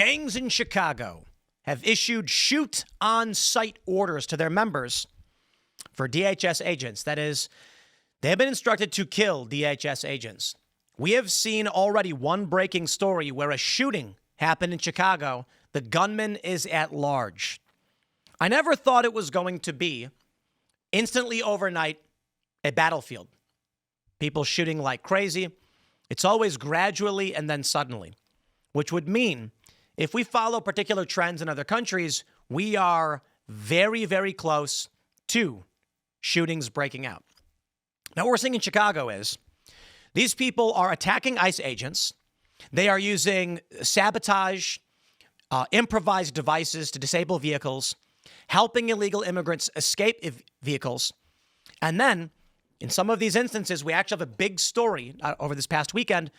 Gangs in Chicago have issued shoot-on-sight orders to their members for DHS agents. That is, they have been instructed to kill DHS agents. We have seen already one breaking story where a shooting happened in Chicago. The gunman is at large. I never thought it was going to be instantly overnight a battlefield. People shooting like crazy. It's always gradually and then suddenly, which would mean if we follow particular trends in other countries, we are very, very close to shootings breaking out. Now, what we're seeing in Chicago is these people are attacking ICE agents. They are using sabotage, improvised devices to disable vehicles, helping illegal immigrants escape vehicles. And then, in some of these instances, we actually have a big story over this past weekend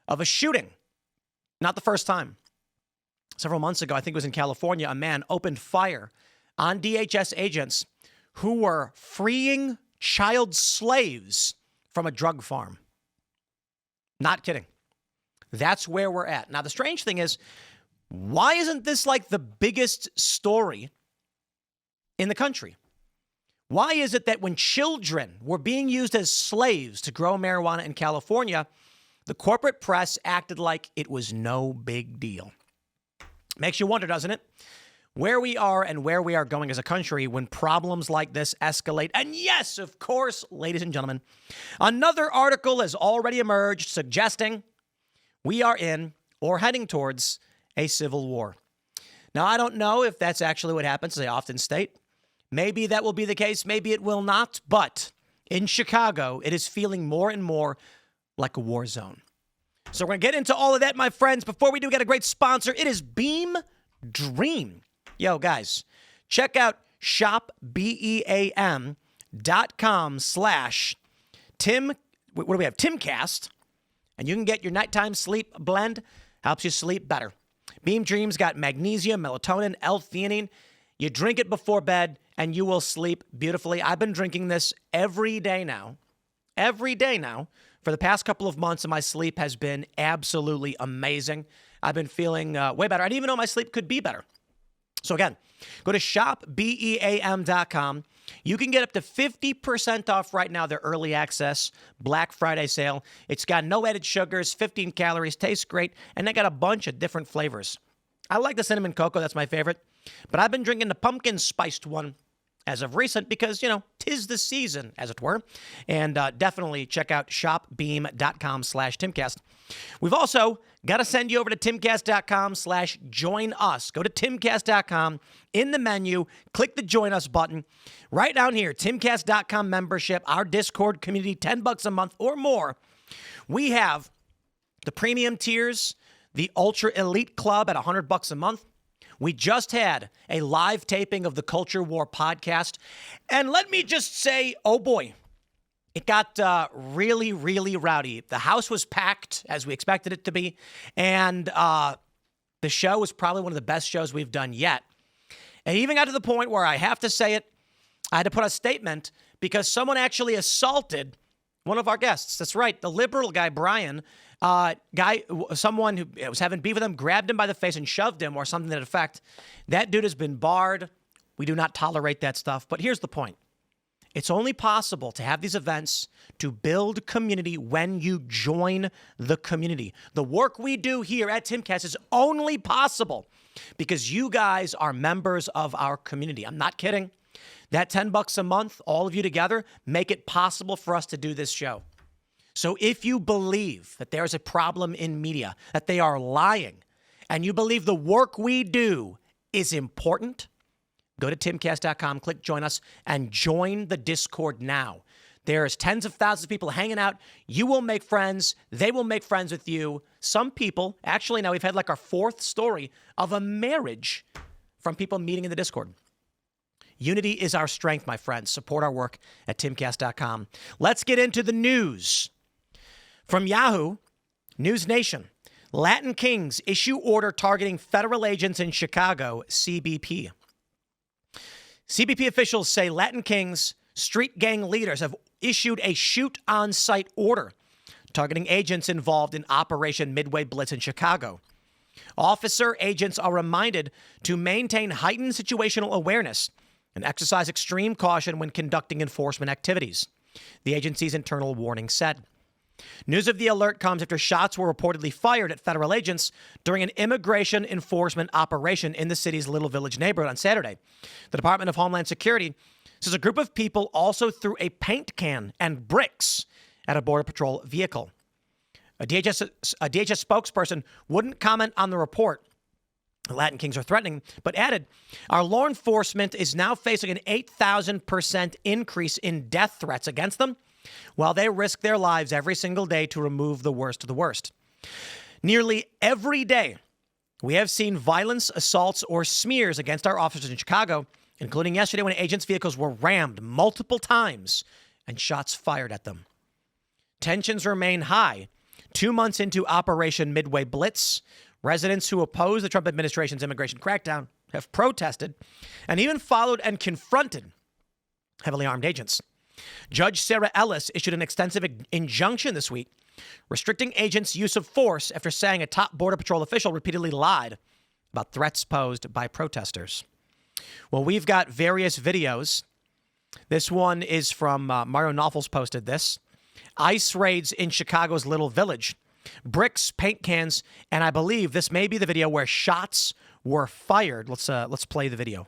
of a shooting. Not the first time. Several months ago, I think it was in California, a man opened fire on DHS agents who were freeing child slaves from a drug farm. Not kidding. That's where we're at. Now, the strange thing is, why isn't this like the biggest story in the country? Why is it that when children were being used as slaves to grow marijuana in California, the corporate press acted like it was no big deal? Makes you wonder, doesn't it? Where we are and where we are going as a country when problems like this escalate. And yes, of course, ladies and gentlemen, another article has already emerged suggesting we are in or heading towards a civil war. Now, I don't know if that's actually what happens, as I often state. Maybe that will be the case. Maybe it will not. But in Chicago, it is feeling more and more like a war zone. So we're going to get into all of that, my friends. Before we do, get a great sponsor. It is Beam Dream. Yo, guys, check out shopbeam.com/Tim. What do we have? Timcast. And you can get your nighttime sleep blend. Helps you sleep better. Beam Dream's got magnesium, melatonin, L-theanine. You drink it before bed, and you will sleep beautifully. I've been drinking this every day now. Every day now. For the past couple of months, and my sleep has been absolutely amazing. I've been feeling way better. I didn't even know my sleep could be better. So again, go to shopbeam.com. You can get up to 50% off right now their early access Black Friday sale. It's got no added sugars, 15 calories, tastes great, and they got a bunch of different flavors. I like the cinnamon cocoa. That's my favorite. But I've been drinking the pumpkin spiced one as of recent because, you know, 'tis the season, as it were. And definitely check out shopbeam.com/Timcast. We've also got to send you over to timcast.com/join us. Go to timcast.com. In the menu, click the join us button. Right down here, timcast.com membership, our Discord community, $10 a month or more. We have the premium tiers, the Ultra Elite Club at $100 a month. We just had a live taping of the Culture War podcast. And let me just say, oh boy, it got really, really rowdy. The house was packed as we expected it to be. And the show was probably one of the best shows we've done yet. And even got to the point where I have to say it, I had to put a statement because someone actually assaulted one of our guests. That's right. The liberal guy, Brian, someone who was having beef with him, grabbed him by the face and shoved him or something to that effect. That dude has been barred. We do not tolerate that stuff. But here's the point. It's only possible to have these events to build community when you join the community. The work we do here at Timcast is only possible because you guys are members of our community. I'm not kidding. That $10 a month, all of you together, make it possible for us to do this show. So if you believe that there's a problem in media, that they are lying, and you believe the work we do is important, go to timcast.com, click join us, and join the Discord now. There's tens of thousands of people hanging out. You will make friends. They will make friends with you. Some people, actually now we've had like our fourth story of a marriage from people meeting in the Discord. Unity is our strength, my friends. Support our work at timcast.com. Let's get into the news. From Yahoo, News Nation, Latin Kings issue order targeting federal agents in Chicago, CBP. CBP officials say Latin Kings, street gang leaders, have issued a shoot-on-sight order targeting agents involved in Operation Midway Blitz in Chicago. Agents are reminded to maintain heightened situational awareness and exercise extreme caution when conducting enforcement activities, the agency's internal warning said. News of the alert comes after shots were reportedly fired at federal agents during an immigration enforcement operation in the city's Little Village neighborhood on Saturday. The Department of Homeland Security says a group of people also threw a paint can and bricks at a Border Patrol vehicle. A DHS spokesperson wouldn't comment on the report. The Latin Kings are threatening, but added, our law enforcement is now facing an 8,000% increase in death threats against them, while they risk their lives every single day to remove the worst of the worst. Nearly every day, we have seen violence, assaults, or smears against our officers in Chicago, including yesterday when agents' vehicles were rammed multiple times and shots fired at them. Tensions remain high. 2 months into Operation Midway Blitz, residents who oppose the Trump administration's immigration crackdown have protested and even followed and confronted heavily armed agents. Judge Sarah Ellis issued an extensive injunction this week restricting agents' use of force after saying a top Border Patrol official repeatedly lied about threats posed by protesters. Well, we've got various videos. This one is from Mario Knopfels posted this. ICE raids in Chicago's Little Village. Bricks, paint cans, and I believe this may be the video where shots were fired. Let's play the video.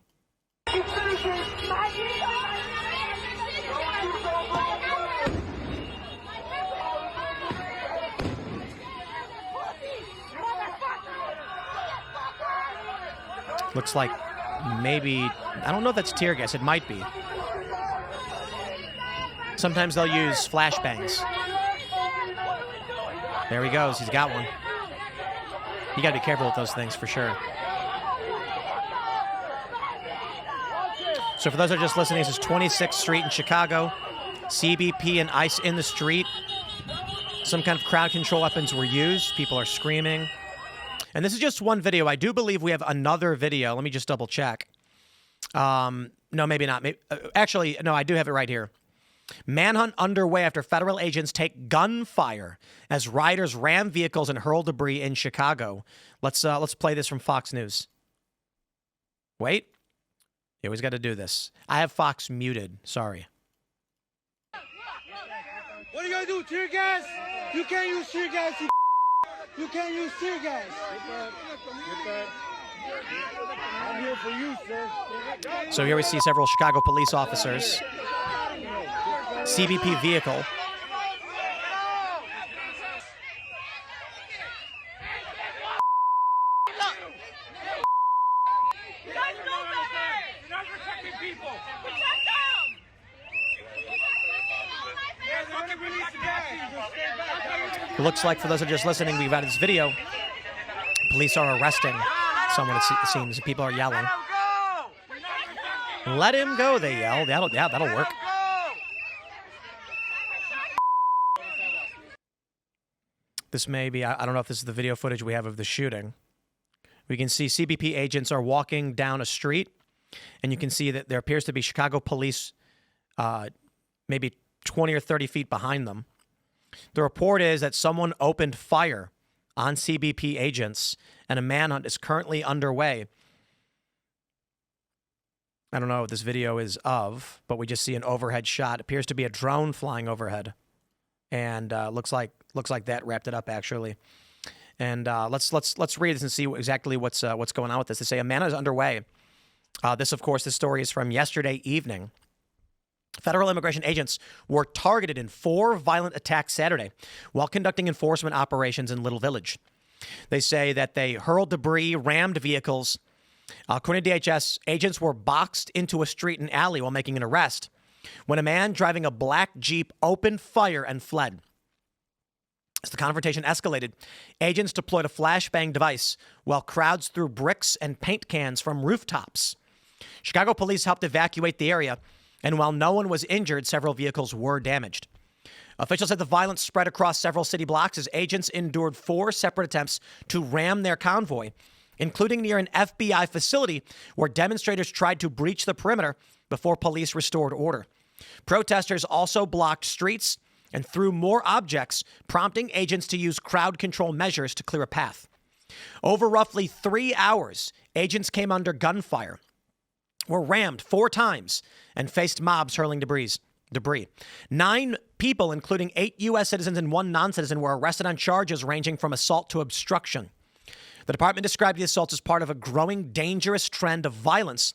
Looks like maybe, I don't know if that's tear gas. It might be. Sometimes they'll use flashbangs. There he goes. He's got one. You got to be careful with those things for sure. So for those that are just listening, this is 26th Street in Chicago. CBP and ICE in the street. Some kind of crowd control weapons were used. People are screaming. And this is just one video. I do believe we have another video. Let me just double check. No, maybe not. Actually, no, I do have it right here. Manhunt underway after federal agents take gunfire as rioters ram vehicles and hurl debris in Chicago. Let's play this from Fox News. Wait. You always got to do this. I have Fox muted. Sorry. What are you going to do, tear gas? You can't use tear gas, you can't use tear gas. I'm here for you, sir. So here we see several Chicago police officers. CBP vehicle. It looks like, for those that are just listening, we've got this video. Police are arresting someone, it seems. People are yelling. Let him go, they yell. That'll work. This may be, I don't know if this is the video footage we have of the shooting. We can see CBP agents are walking down a street, and you can see that there appears to be Chicago police maybe 20 or 30 feet behind them. The report is that someone opened fire on CBP agents, and a manhunt is currently underway. I don't know what this video is of, but we just see an overhead shot. It appears to be a drone flying overhead, and looks like that wrapped it up actually. And let's read this and see exactly what's going on with this. They say a manhunt is underway. This story is from yesterday evening. Federal immigration agents were targeted in 4 violent attacks Saturday while conducting enforcement operations in Little Village. They say that they hurled debris, rammed vehicles. According to DHS, agents were boxed into a street and alley while making an arrest when a man driving a black Jeep opened fire and fled. As the confrontation escalated, agents deployed a flashbang device while crowds threw bricks and paint cans from rooftops. Chicago police helped evacuate the area, and while no one was injured, several vehicles were damaged. Officials said the violence spread across several city blocks as agents endured 4 separate attempts to ram their convoy, including near an FBI facility where demonstrators tried to breach the perimeter before police restored order. Protesters also blocked streets and threw more objects, prompting agents to use crowd control measures to clear a path. Over roughly 3 hours, agents came under gunfire, were rammed 4 times, and faced mobs hurling debris. 9 people, including 8 U.S. citizens and 1 non-citizen, were arrested on charges ranging from assault to obstruction. The department described the assaults as part of a growing dangerous trend of violence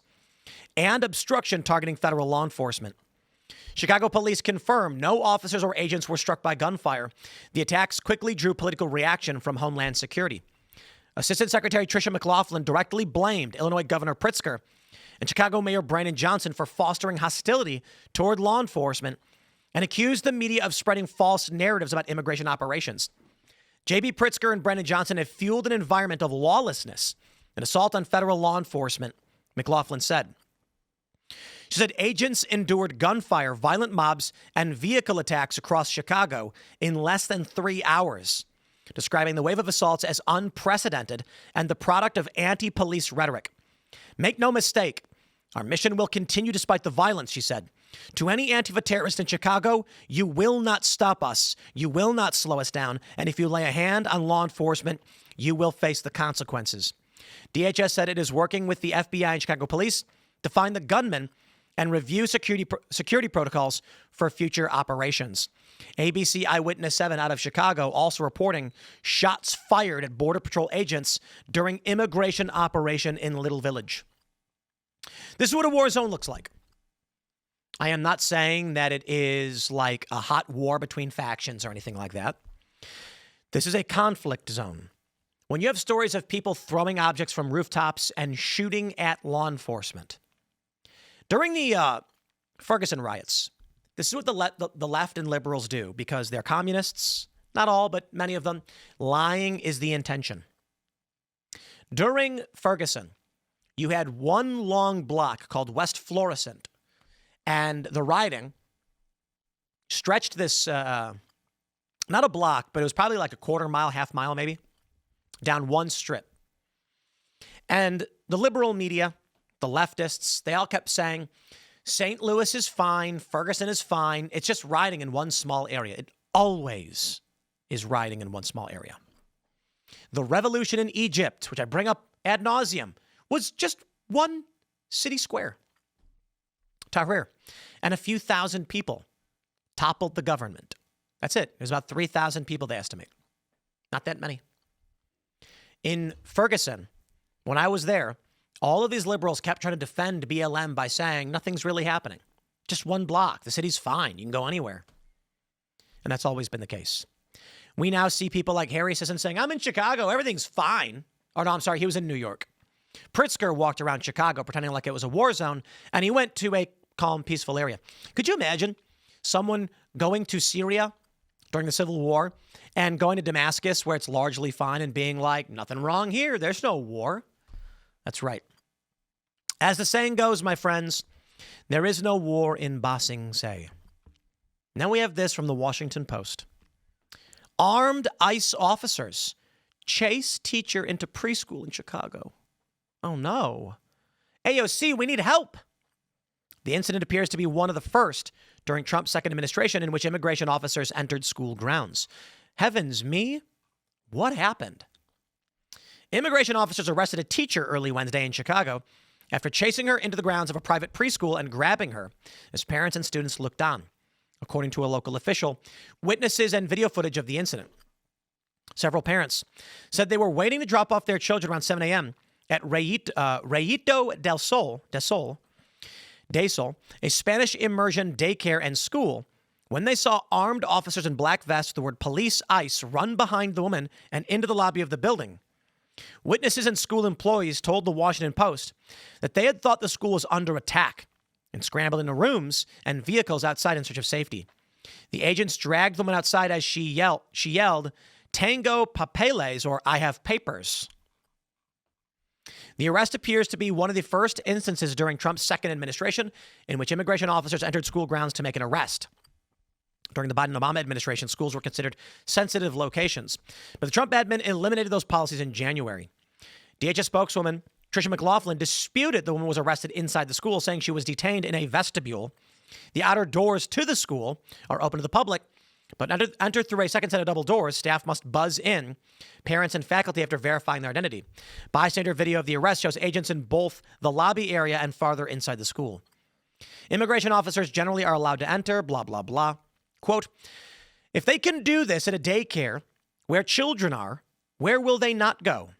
and obstruction targeting federal law enforcement. Chicago police confirmed no officers or agents were struck by gunfire. The attacks quickly drew political reaction from Homeland Security. Assistant Secretary Tricia McLaughlin directly blamed Illinois Governor Pritzker and Chicago Mayor Brandon Johnson for fostering hostility toward law enforcement and accused the media of spreading false narratives about immigration operations. J.B. Pritzker and Brandon Johnson have fueled an environment of lawlessness and assault on federal law enforcement, McLaughlin said. She said agents endured gunfire, violent mobs, and vehicle attacks across Chicago in less than 3 hours, describing the wave of assaults as unprecedented and the product of anti-police rhetoric. Make no mistake, our mission will continue despite the violence, she said. To any Antifa terrorist in Chicago, you will not stop us. You will not slow us down. And if you lay a hand on law enforcement, you will face the consequences. DHS said it is working with the FBI and Chicago police to find the gunman and review security protocols for future operations. ABC Eyewitness 7 out of Chicago also reporting shots fired at Border Patrol agents during immigration operation in Little Village. This is what a war zone looks like. I am not saying that it is like a hot war between factions or anything like that. This is a conflict zone. When you have stories of people throwing objects from rooftops and shooting at law enforcement. During the Ferguson riots, this is what the left and liberals do because they're communists. Not all, but many of them. Lying is the intention. During Ferguson, you had one long block called West Florissant. And the rioting stretched this, not a block, but it was probably like a quarter mile, half mile maybe, down one strip. And the liberal media, the leftists, they all kept saying, St. Louis is fine, Ferguson is fine. It's just rioting in one small area. It always is rioting in one small area. The revolution in Egypt, which I bring up ad nauseum, was just one city square. Tahrir, and a few thousand people toppled the government. That's it. There's about 3,000 people, they estimate. Not that many. In Ferguson, when I was there, all of these liberals kept trying to defend BLM by saying nothing's really happening. Just one block. The city's fine. You can go anywhere. And that's always been the case. We now see people like Harry Sisson saying, I'm in Chicago. Everything's fine. Oh, no, I'm sorry. He was in New York. Pritzker walked around Chicago pretending like it was a war zone, and he went to a calm, peaceful area. Could you imagine someone going to Syria during the Civil War and going to Damascus where it's largely fine and being like, nothing wrong here. There's no war. That's right. As the saying goes, my friends, there is no war in Ba Sing Se. Now we have this from the Washington Post. Armed ICE officers chase teacher into preschool in Chicago. Oh, no. AOC, we need help. The incident appears to be one of the first during Trump's second administration in which immigration officers entered school grounds. Heavens me, what happened? Immigration officers arrested a teacher early Wednesday in Chicago after chasing her into the grounds of a private preschool and grabbing her as parents and students looked on, according to a local official. Witnesses and video footage of the incident. Several parents said they were waiting to drop off their children around 7 a.m. at Rayito del Sol, a Spanish immersion daycare and school, when they saw armed officers in black vests with the word police ICE run behind the woman and into the lobby of the building. Witnesses and school employees told the Washington Post that they had thought the school was under attack and scrambled into rooms and vehicles outside in search of safety. The agents dragged the woman outside as she yelled, Tango papeles, or I have papers. The arrest appears to be one of the first instances during Trump's second administration in which immigration officers entered school grounds to make an arrest. During the Biden-Obama administration, schools were considered sensitive locations. But the Trump admin eliminated those policies in January. DHS spokeswoman Tricia McLaughlin disputed the woman was arrested inside the school, saying she was detained in a vestibule. The outer doors to the school are open to the public, But enter through a second set of double doors. Staff must buzz in parents and faculty after verifying their identity. Bystander video of the arrest shows agents in both the lobby area and farther inside the school. Immigration officers generally are allowed to enter, blah, blah, blah. Quote, if they can do this at a daycare where children are, where will they not go?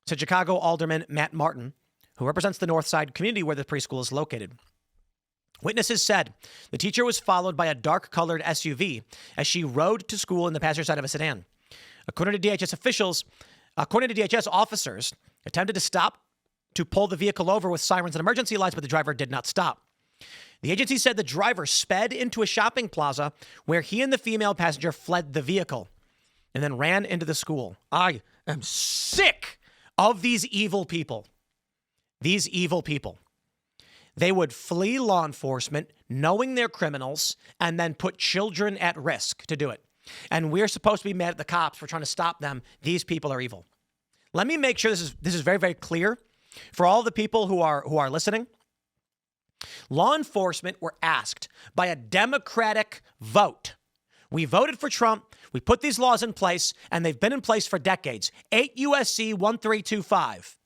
Said Chicago Alderman Matt Martin, who represents the North Side community where the preschool is located. Witnesses said the teacher was followed by a dark-colored SUV as she rode to school in the passenger side of a sedan. According to DHS officers attempted to stop to pull the vehicle over with sirens and emergency lights, but the driver did not stop. The agency said the driver sped into a shopping plaza where he and the female passenger fled the vehicle and then ran into the school. I am sick of these evil people. These evil people. They would flee law enforcement knowing they're criminals and then put children at risk to do it. And we're supposed to be mad at the cops for trying to stop them. These people are evil. Let me make sure this is very, very clear for all the people who are listening. Law enforcement were asked by a Democratic vote. We voted for Trump. We put these laws in place, and they've been in place for decades. 8 U.S.C. 1325.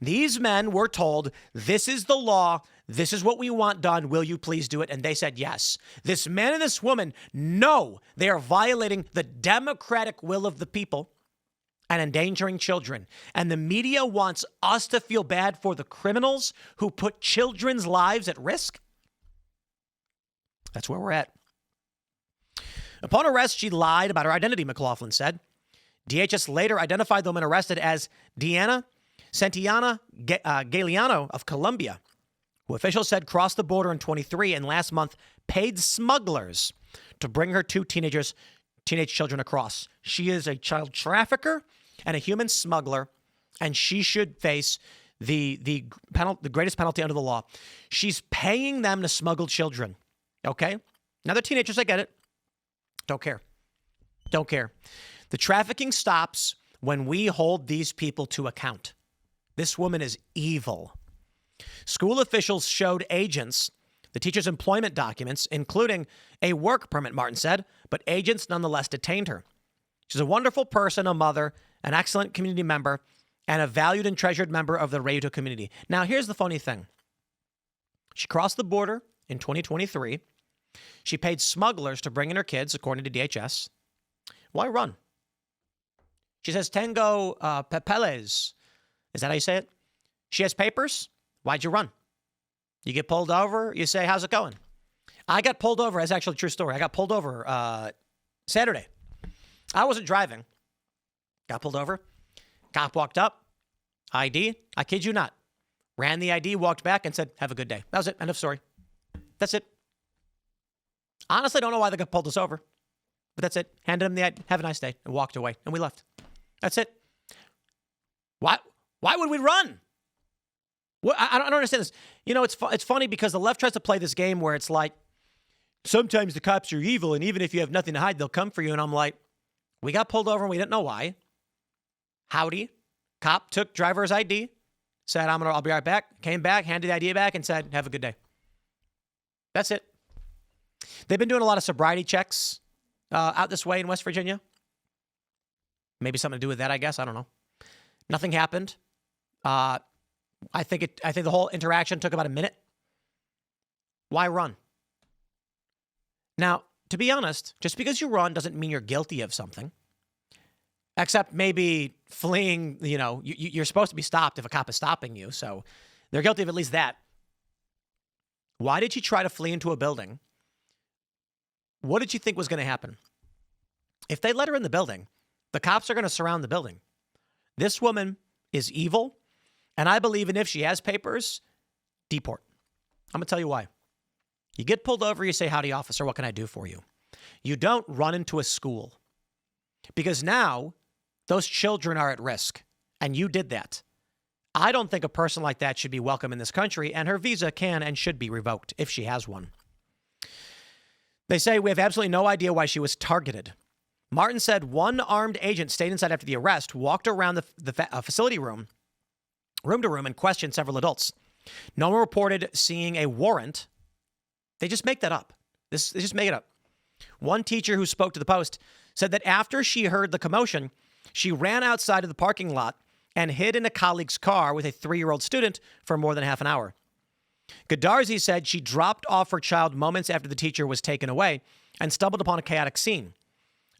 These men were told, this is the law. This is what we want done. Will you please do it? And they said yes. This man and this woman know they are violating the democratic will of the people and endangering children. And the media wants us to feel bad for the criminals who put children's lives at risk. That's where we're at. Upon arrest, she lied about her identity, McLaughlin said. DHS later identified the woman arrested as Deanna Santiana Galeano of Colombia, who officials said crossed the border in 23 and last month paid smugglers to bring her two teenage children across. She is a child trafficker and a human smuggler, and she should face the greatest penalty under the law. She's paying them to smuggle children. Okay? Now they're teenagers, I get it. Don't care. Don't care. The trafficking stops when we hold these people to account. This woman is evil. School officials showed agents the teacher's employment documents, including a work permit, Martin said, but agents nonetheless detained her. She's a wonderful person, a mother, an excellent community member, and a valued and treasured member of the Rayuta community. Now, here's the funny thing. She crossed the border in 2023. She paid smugglers to bring in her kids, according to DHS. Why run? She says, Tengo papeles. Is that how you say it? She has papers. Why'd you run? You get pulled over. You say, how's it going? I got pulled over. That's actually a true story. I got pulled over Saturday. I wasn't driving. Got pulled over. Cop walked up. ID. I kid you not. Ran the ID, walked back, and said, have a good day. That was it. End of story. That's it. Honestly, I don't know why they got pulled us over. But that's it. Handed him the ID. Have a nice day. And walked away. And we left. That's it. Why would we run? I don't understand this. You know, it's funny because the left tries to play this game where it's like, sometimes the cops are evil, and even if you have nothing to hide, they'll come for you. And I'm like, we got pulled over and we didn't know why. Howdy. Cop took driver's ID, said, I'll be right back. Came back, handed the ID back, and said, have a good day. That's it. They've been doing a lot of sobriety checks out this way in West Virginia. Maybe something to do with that, I guess. I don't know. Nothing happened. I think the whole interaction took about a minute. Why run? Now, to be honest, just because you run doesn't mean you're guilty of something. Except maybe fleeing, you're supposed to be stopped if a cop is stopping you. So they're guilty of at least that. Why did she try to flee into a building? What did you think was going to happen? If they let her in the building, the cops are going to surround the building. This woman is evil. And I believe if she has papers, deport. I'm going to tell you why. You get pulled over, you say, howdy, officer, what can I do for you? You don't run into a school. Because now those children are at risk. And you did that. I don't think a person like that should be welcome in this country, and her visa can and should be revoked if she has one. They say we have absolutely no idea why she was targeted. Martin said one armed agent stayed inside after the arrest, walked around the facility room to room, and questioned several adults. No one reported seeing a warrant. They just make that up. They just make it up. One teacher who spoke to the Post said that after she heard the commotion, she ran outside of the parking lot and hid in a colleague's car with a 3-year-old student for more than half an hour. Goodarzi said she dropped off her child moments after the teacher was taken away and stumbled upon a chaotic scene.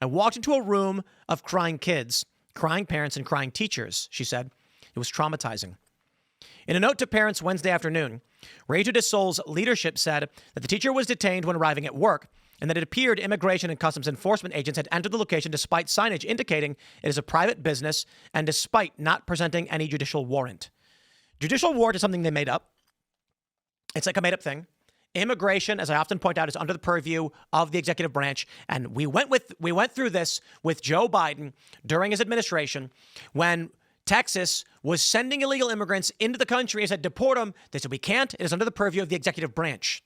I walked into a room of crying kids, crying parents, and crying teachers, she said. It was traumatizing. In a note to parents Wednesday afternoon, Reto de Sol's leadership said that the teacher was detained when arriving at work and that it appeared Immigration and Customs Enforcement agents had entered the location despite signage indicating it is a private business and despite not presenting any judicial warrant. Judicial warrant is something they made up. It's like a made-up thing. Immigration, as I often point out, is under the purview of the executive branch, and we went through this with Joe Biden during his administration when Texas was sending illegal immigrants into the country and said, deport them. They said, we can't. It is under the purview of the executive branch.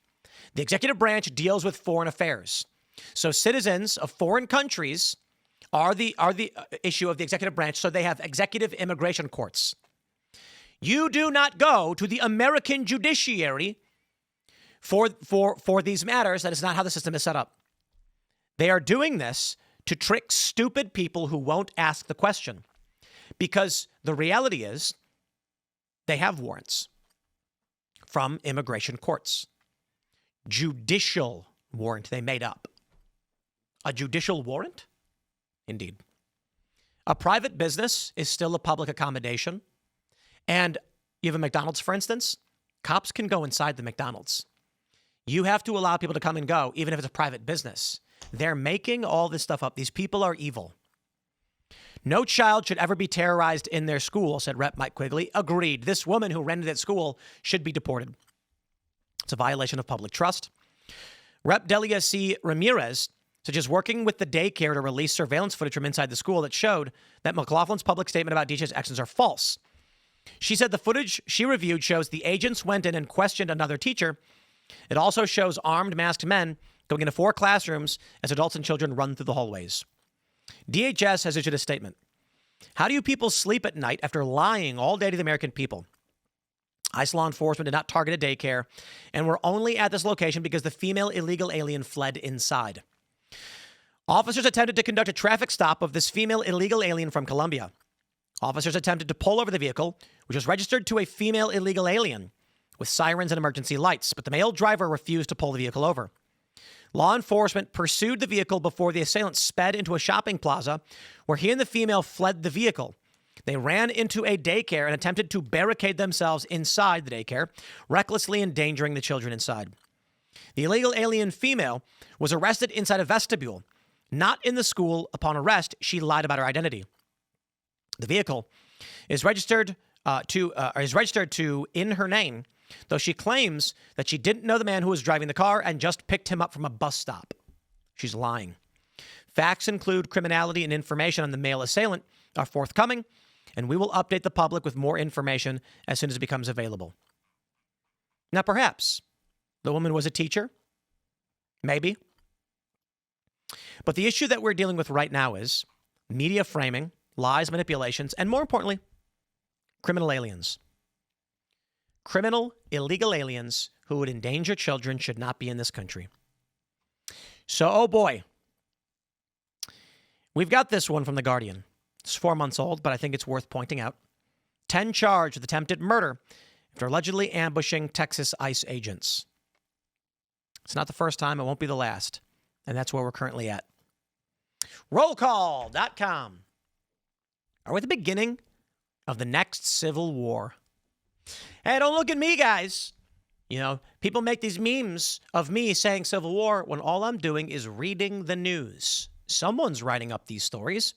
The executive branch deals with foreign affairs. So citizens of foreign countries are the issue of the executive branch. So they have executive immigration courts. You do not go to the American judiciary for these matters. That is not how the system is set up. They are doing this to trick stupid people who won't ask the question. Because the reality is they have warrants from immigration courts. Judicial warrant they made up. A judicial warrant? Indeed. A private business is still a public accommodation. And you have a McDonald's, for instance. Cops can go inside the McDonald's. You have to allow people to come and go, even if it's a private business. They're making all this stuff up. These people are evil. No child should ever be terrorized in their school, said Rep. Mike Quigley. Agreed. This woman who rented that school should be deported. It's a violation of public trust. Rep. Delia C. Ramirez said she's working with the daycare to release surveillance footage from inside the school that showed that McLaughlin's public statement about DJ's actions are false. She said the footage she reviewed shows the agents went in and questioned another teacher. It also shows armed, masked men going into 4 classrooms as adults and children run through the hallways. DHS has issued a statement. How do you people sleep at night after lying all day to the American people? ICE law enforcement did not target a daycare and were only at this location because the female illegal alien fled inside. Officers attempted to conduct a traffic stop of this female illegal alien from Colombia. Officers attempted to pull over the vehicle, which was registered to a female illegal alien with sirens and emergency lights, but the male driver refused to pull the vehicle over. Law enforcement pursued the vehicle before the assailant sped into a shopping plaza where he and the female fled the vehicle. They ran into a daycare and attempted to barricade themselves inside the daycare, recklessly endangering the children inside. The illegal alien female was arrested inside a vestibule, not in the school. Upon arrest, she lied about her identity. The vehicle is registered to in her name, though she claims that she didn't know the man who was driving the car and just picked him up from a bus stop. She's lying. Facts include criminality and information on the male assailant are forthcoming, and we will update the public with more information as soon as it becomes available. Now, perhaps the woman was a teacher. Maybe. But the issue that we're dealing with right now is media framing, lies, manipulations, and more importantly, criminal aliens. Criminal, illegal aliens who would endanger children should not be in this country. So, oh boy. We've got this one from The Guardian. It's 4 months old, but I think it's worth pointing out. 10 charged with attempted murder after allegedly ambushing Texas ICE agents. It's not the first time. It won't be the last. And that's where we're currently at. Rollcall.com. Are we at the beginning of the next civil war? Hey, don't look at me, guys. You know, people make these memes of me saying civil war when all I'm doing is reading the news. Someone's writing up these stories,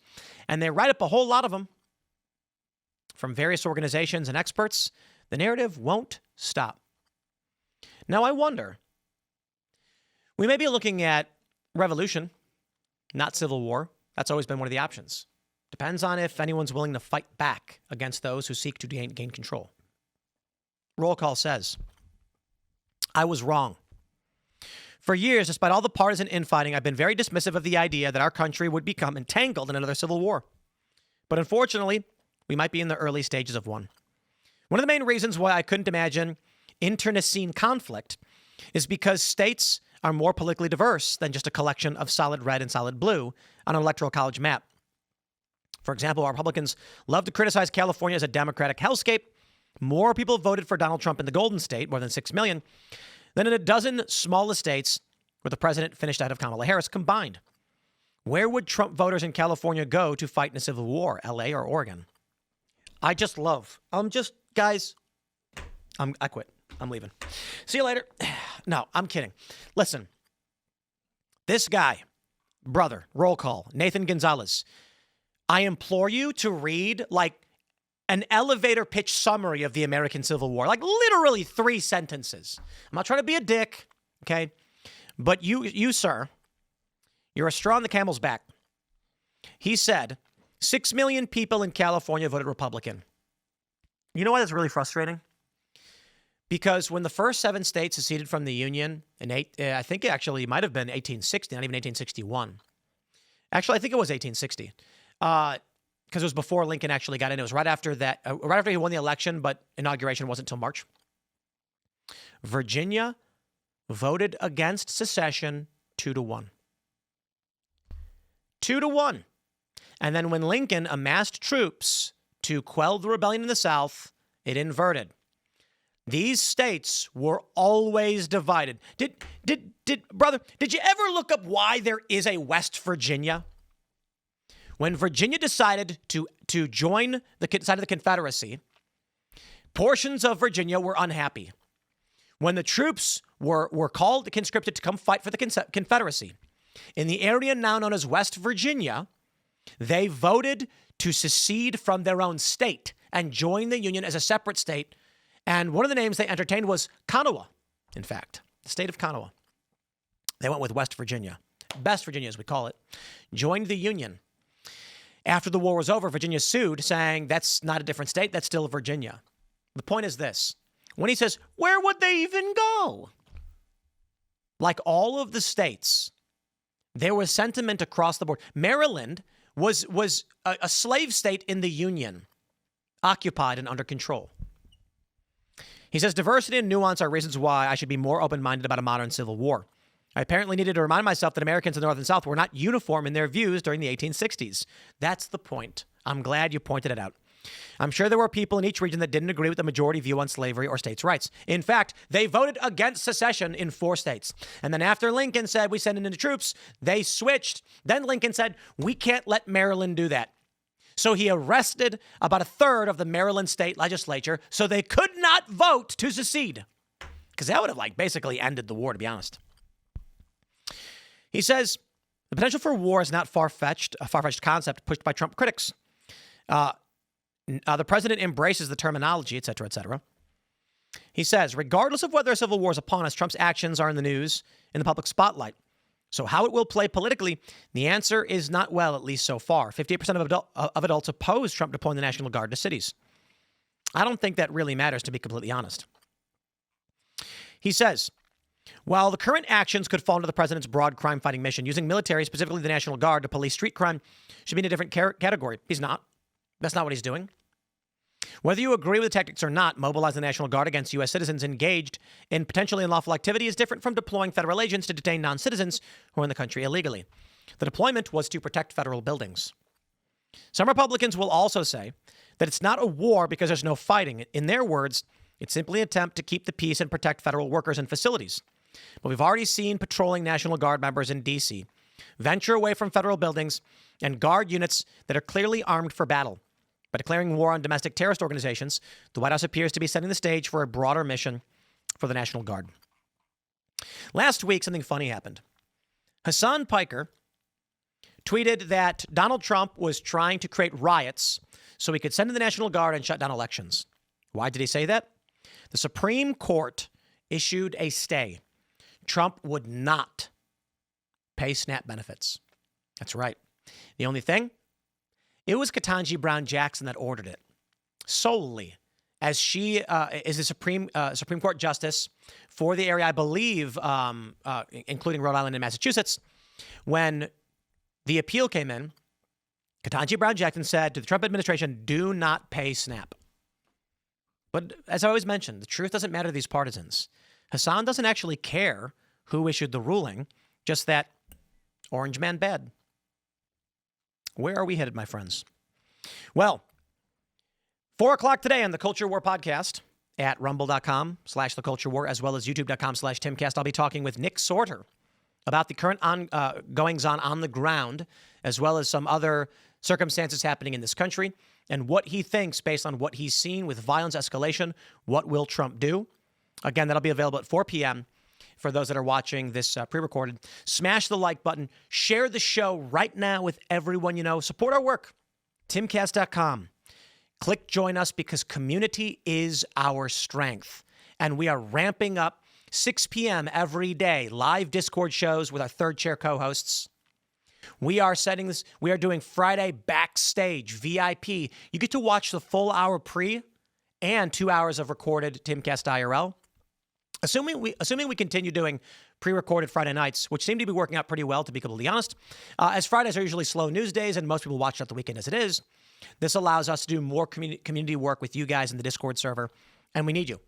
and they write up a whole lot of them from various organizations and experts. The narrative won't stop. Now, I wonder, we may be looking at revolution, not civil war. That's always been one of the options. Depends on if anyone's willing to fight back against those who seek to gain control. Roll call says, I was wrong. For years, despite all the partisan infighting, I've been very dismissive of the idea that our country would become entangled in another civil war. But unfortunately, we might be in the early stages of one. One of the main reasons why I couldn't imagine internecine conflict is because states are more politically diverse than just a collection of solid red and solid blue on an electoral college map. For example, Republicans love to criticize California as a Democratic hellscape. More people voted for Donald Trump in the Golden State, more than 6 million, than in a dozen smallest states where the president finished ahead of Kamala Harris combined. Where would Trump voters in California go to fight in a civil war, LA or Oregon? I quit. I'm leaving. See you later. No, I'm kidding. Listen, this guy, brother, roll call, Nathan Gonzalez, I implore you to read like an elevator pitch summary of the American Civil War, like literally 3 sentences. I'm not trying to be a dick, okay? But you, sir, you're a straw on the camel's back. He said 6 million people in California voted Republican. You know why that's really frustrating? Because when the first 7 states seceded from the Union I think it actually might have been 1860, not even 1861. Actually, I think it was 1860. Because it was before Lincoln actually got in. It was right after that, right after he won the election, but inauguration wasn't until March. Virginia voted against secession 2-1. 2-1. And then when Lincoln amassed troops to quell the rebellion in the South, it inverted. These states were always divided. Brother, did you ever look up why there is a West Virginia? When Virginia decided to join the side of the Confederacy, portions of Virginia were unhappy. When the troops were called, conscripted to come fight for the Confederacy, in the area now known as West Virginia, they voted to secede from their own state and join the Union as a separate state. And one of the names they entertained was Kanawha, in fact, the state of Kanawha. They went with West Virginia, Best Virginia as we call it, joined the Union. After the war was over, Virginia sued, saying that's not a different state, that's still Virginia. The point is this. When he says, where would they even go? Like all of the states, there was sentiment across the board. Maryland was a slave state in the Union, occupied and under control. He says diversity and nuance are reasons why I should be more open-minded about a modern civil war. I apparently needed to remind myself that Americans in the North and South were not uniform in their views during the 1860s. That's the point. I'm glad you pointed it out. I'm sure there were people in each region that didn't agree with the majority view on slavery or states' rights. In fact, they voted against secession in 4 states. And then after Lincoln said we send in the troops, they switched. Then Lincoln said we can't let Maryland do that. So he arrested about 1/3 of the Maryland state legislature so they could not vote to secede. Because that would have basically ended the war, to be honest. He says the potential for war is not a far-fetched concept pushed by Trump critics. The president embraces the terminology, et cetera, et cetera. He says, regardless of whether a civil war is upon us, Trump's actions are in the news, in the public spotlight. So how it will play politically, the answer is not well, at least so far. 58% of adults oppose Trump deploying the National Guard to cities. I don't think that really matters, to be completely honest. He says, while the current actions could fall into the president's broad crime-fighting mission, using military, specifically the National Guard, to police street crime should be in a different category. He's not. That's not what he's doing. Whether you agree with the tactics or not, mobilizing the National Guard against U.S. citizens engaged in potentially unlawful activity is different from deploying federal agents to detain non-citizens who are in the country illegally. The deployment was to protect federal buildings. Some Republicans will also say that it's not a war because there's no fighting. In their words, it's simply an attempt to keep the peace and protect federal workers and facilities. But we've already seen patrolling National Guard members in D.C. venture away from federal buildings and guard units that are clearly armed for battle. By declaring war on domestic terrorist organizations, the White House appears to be setting the stage for a broader mission for the National Guard. Last week, something funny happened. Hassan Piker tweeted that Donald Trump was trying to create riots so he could send in the National Guard and shut down elections. Why did he say that? The Supreme Court issued a stay. Trump would not pay SNAP benefits. That's right. The only thing? It was Ketanji Brown Jackson that ordered it solely, as she is a Supreme Court justice for the area, I believe, including Rhode Island and Massachusetts. When the appeal came in, Ketanji Brown Jackson said to the Trump administration, do not pay SNAP. But as I always mentioned, the truth doesn't matter to these partisans. Hassan doesn't actually care who issued the ruling, just that orange man bad. Where are we headed, my friends? Well, 4 o'clock today on the Culture War podcast at rumble.com/The Culture War, as well as youtube.com/Timcast. I'll be talking with Nick Sorter about the current goings-on on the ground, as well as some other circumstances happening in this country, and what he thinks based on what he's seen with violence escalation. What will Trump do? Again, that'll be available at 4 p.m. for those that are watching this pre-recorded. Smash the like button. Share the show right now with everyone you know. Support our work. Timcast.com. Click join us because community is our strength. And we are ramping up 6 p.m. every day, live Discord shows with our third chair co-hosts. We are doing Friday backstage VIP. You get to watch the full hour pre and 2 hours of recorded Timcast IRL. Assuming we continue doing pre-recorded Friday nights, which seem to be working out pretty well, to be completely honest, as Fridays are usually slow news days and most people watch it at the weekend as it is, this allows us to do more community work with you guys in the Discord server, and we need you.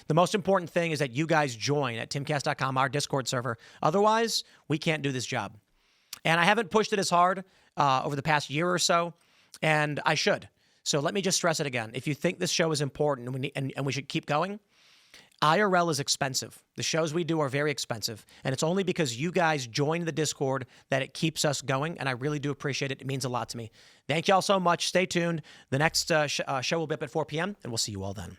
The most important thing is that you guys join at timcast.com, our Discord server. Otherwise, we can't do this job. And I haven't pushed it as hard over the past year or so, and I should. So let me just stress it again. If you think this show is important and we should keep going, IRL is expensive. The shows we do are very expensive, and it's only because you guys join the Discord that it keeps us going, and I really do appreciate it. It means a lot to me. Thank you all so much. Stay tuned. The next show will be up at 4 p.m., and we'll see you all then.